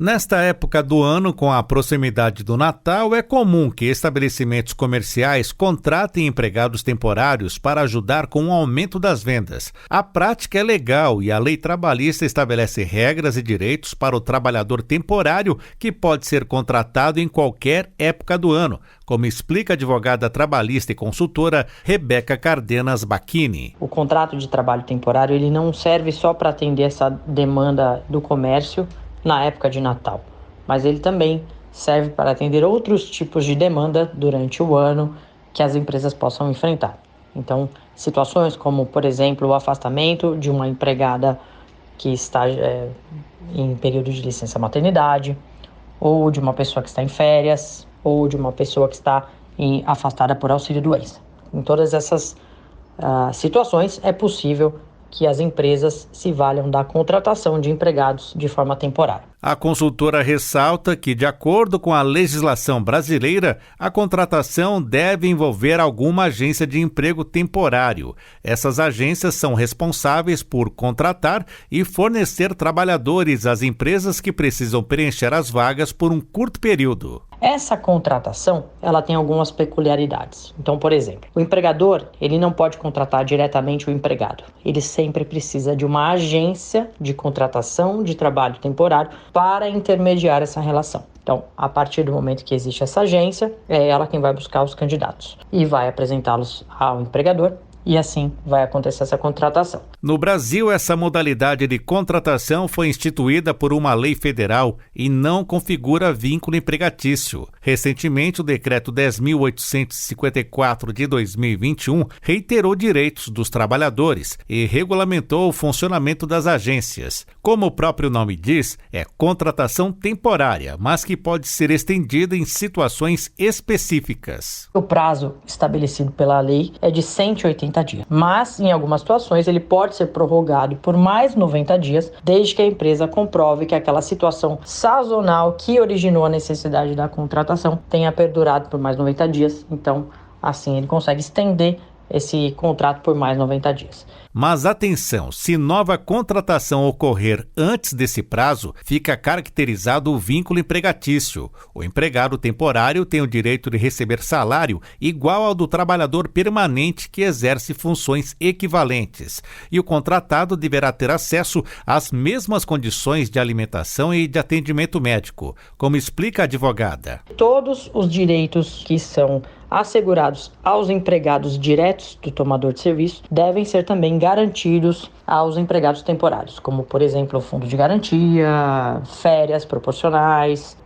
Nesta época do ano, com a proximidade do Natal, é comum que estabelecimentos comerciais contratem empregados temporários para ajudar com o aumento das vendas. A prática é legal e a lei trabalhista estabelece regras e direitos para o trabalhador temporário que pode ser contratado em qualquer época do ano, como explica a advogada trabalhista e consultora Rebeca Cardenas Bacchini. O contrato de trabalho temporário ele não serve só para atender essa demanda do comércio na época de Natal, mas ele também serve para atender outros tipos de demanda durante o ano que as empresas possam enfrentar. Então, situações como, por exemplo, o afastamento de uma empregada que está em período de licença maternidade, ou de uma pessoa que está em férias, ou de uma pessoa que está afastada por auxílio-doença. Em todas essas situações, é possível que as empresas se valham da contratação de empregados de forma temporária. A consultora ressalta que, de acordo com a legislação brasileira, a contratação deve envolver alguma agência de emprego temporário. Essas agências são responsáveis por contratar e fornecer trabalhadores às empresas que precisam preencher as vagas por um curto período. Essa contratação, ela tem algumas peculiaridades. Então, por exemplo, o empregador, ele não pode contratar diretamente o empregado. Ele sempre precisa de uma agência de contratação de trabalho temporário para intermediar essa relação. Então, a partir do momento que existe essa agência, é ela quem vai buscar os candidatos e vai apresentá-los ao empregador. E assim vai acontecer essa contratação. No Brasil, essa modalidade de contratação foi instituída por uma lei federal e não configura vínculo empregatício. Recentemente, o Decreto 10.854 de 2021 reiterou direitos dos trabalhadores e regulamentou o funcionamento das agências. Como o próprio nome diz, é contratação temporária, mas que pode ser estendida em situações específicas. O prazo estabelecido pela lei é de 180 dias, mas em algumas situações ele pode ser prorrogado por mais 90 dias, desde que a empresa comprove que aquela situação sazonal que originou a necessidade da contratação tenha perdurado por mais 90 dias. Então, assim, ele consegue estender esse contrato por mais 90 dias. Mas atenção, se nova contratação ocorrer antes desse prazo, fica caracterizado o vínculo empregatício. O empregado temporário tem o direito de receber salário igual ao do trabalhador permanente que exerce funções equivalentes. E o contratado deverá ter acesso às mesmas condições de alimentação e de atendimento médico, como explica a advogada. Todos os direitos que são assegurados aos empregados diretos do tomador de serviço devem ser também garantidos aos empregados temporários, como, por exemplo, o fundo de garantia, férias proporcionais,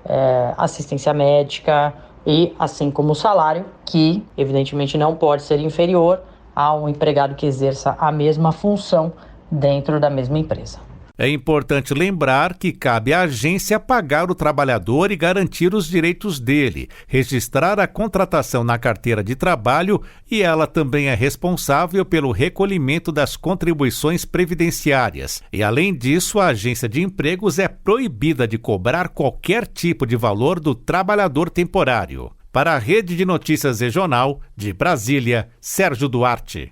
assistência médica e assim como o salário, que evidentemente não pode ser inferior a um empregado que exerça a mesma função dentro da mesma empresa. É importante lembrar que cabe à agência pagar o trabalhador e garantir os direitos dele, registrar a contratação na carteira de trabalho e ela também é responsável pelo recolhimento das contribuições previdenciárias. E, além disso, a agência de empregos é proibida de cobrar qualquer tipo de valor do trabalhador temporário. Para a Rede de Notícias Regional, de Brasília, Sérgio Duarte.